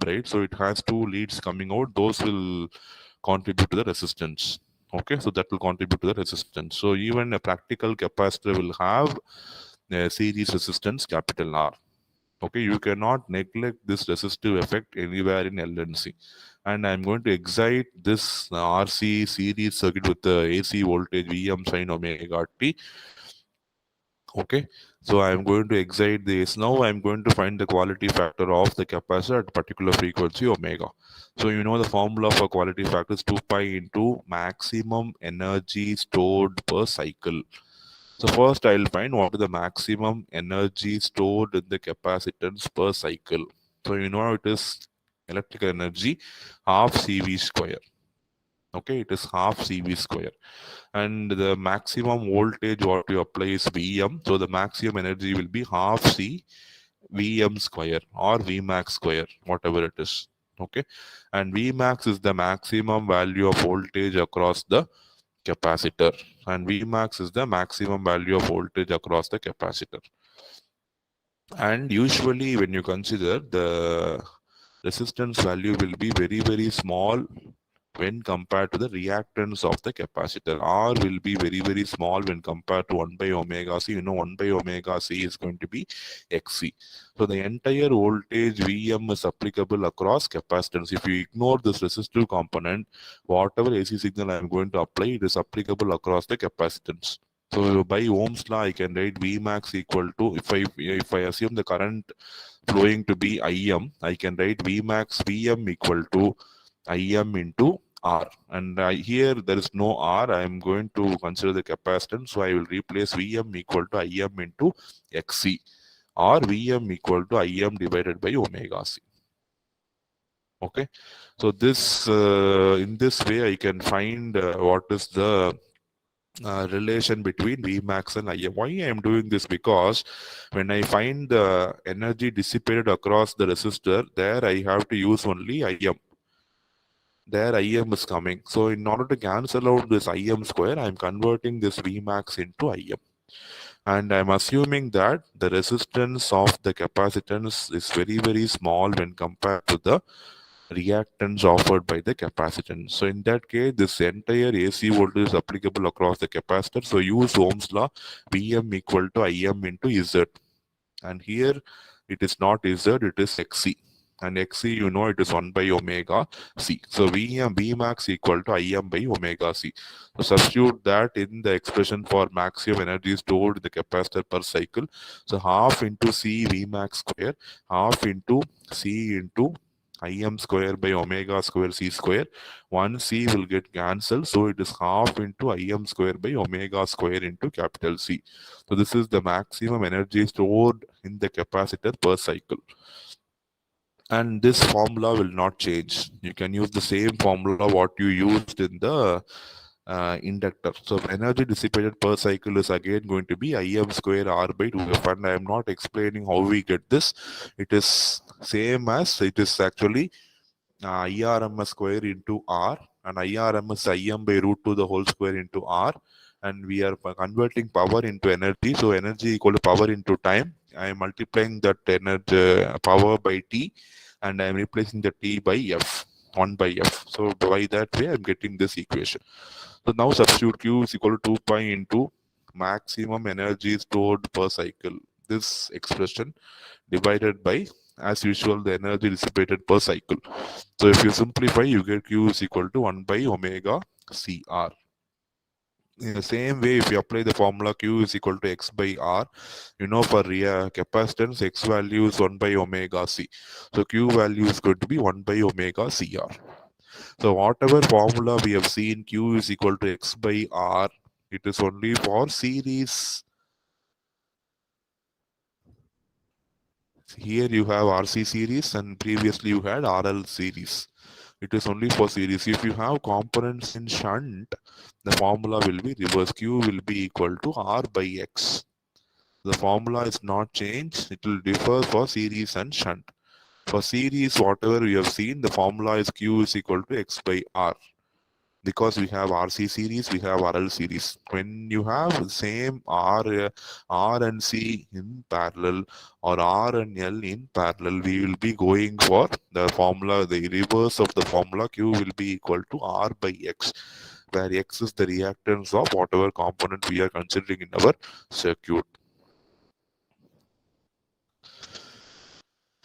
right? So it has two leads coming out. Those will contribute to the resistance. Okay, so that will contribute to the resistance. So even a practical capacitor will have a series resistance capital R. Okay, you cannot neglect this resistive effect anywhere in LNC. And I'm going to excite this RC series circuit with the AC voltage Vm sin omega t. Okay, so I'm going to excite this. Now I'm going to find the quality factor of the capacitor at particular frequency omega. So you know the formula for quality factor is 2 pi into maximum energy stored per cycle. So first I'll find what is the maximum energy stored in the capacitance per cycle. So you know it is electrical energy half CV square. Okay, it is half CV square. And the maximum voltage what you apply is Vm. So the maximum energy will be half C Vm square or Vmax square, whatever it is. Okay, and Vmax is the maximum value of voltage across the capacitor, and Vmax is the maximum value of voltage across the capacitor. And usually when you consider the resistance value will be very, very small when compared to the reactance of the capacitor. R will be very, very small when compared to 1 by omega C. You know 1 by omega C is going to be XC. So the entire voltage Vm is applicable across capacitance. If you ignore this resistive component, whatever AC signal I am going to apply, it is applicable across the capacitance. So by Ohm's law, I can write Vmax equal to, if I assume the current flowing to be Im, I can write Vmax Vm equal to Im into R. And here there is no R. I am going to consider the capacitance. So I will replace Vm equal to Im into Xc, or Vm equal to Im divided by omega C. Okay. So this in this way I can find what is the relation between Vmax and Im. Why I am doing this? Because when I find the energy dissipated across the resistor, there I have to use only Im. There Im is coming. So in order to cancel out this Im square, I am converting this Vmax into Im. And I'm assuming that the resistance of the capacitance is very, very small when compared to the reactance offered by the capacitance. So in that case, this entire AC voltage is applicable across the capacitor. So use Ohm's law, Vm equal to Im into Z. And here it is not Z, it is Xc. And Xc, you know, it is 1 by omega C. So Vmax equal to Im by omega C. So substitute that in the expression for maximum energy stored in the capacitor per cycle. So half into C Vmax square, half into C into Im square by omega square C square. One C will get cancelled. So it is half into Im square by omega square into capital C. So this is the maximum energy stored in the capacitor per cycle. And this formula will not change. You can use the same formula what you used in the inductor. So energy dissipated per cycle is again going to be Im square R by 2F. And I am not explaining how we get this. It is same as it is actually IRMS square into R, and IRM is Im by root 2 the whole square into R. And we are converting power into energy. So energy equal to power into time. I am multiplying that energy power by T, and I am replacing the T by F, 1 by F. So by that way I am getting this equation. So now substitute Q is equal to 2 pi into maximum energy stored per cycle. This expression divided by, as usual, the energy dissipated per cycle. So if you simplify, you get Q is equal to 1 by omega CR. In the same way, if you apply the formula Q is equal to X by R, you know for capacitance, X value is 1 by omega C. So Q value is going to be 1 by omega CR. So whatever formula we have seen, Q is equal to X by R, it is only for series. Here you have RC series and previously you had RL series. It is only for series. If you have components in shunt, the formula will be reverse. Q will be equal to R by X. The formula is not changed. It will differ for series and shunt. For series, whatever we have seen, the formula is Q is equal to X by R. because we have RC series, we have RL series. When you have same R and C in parallel or R and L in parallel, we will be going for the formula, the reverse of the formula. Q will be equal to R by X, where X is the reactance of whatever component we are considering in our circuit.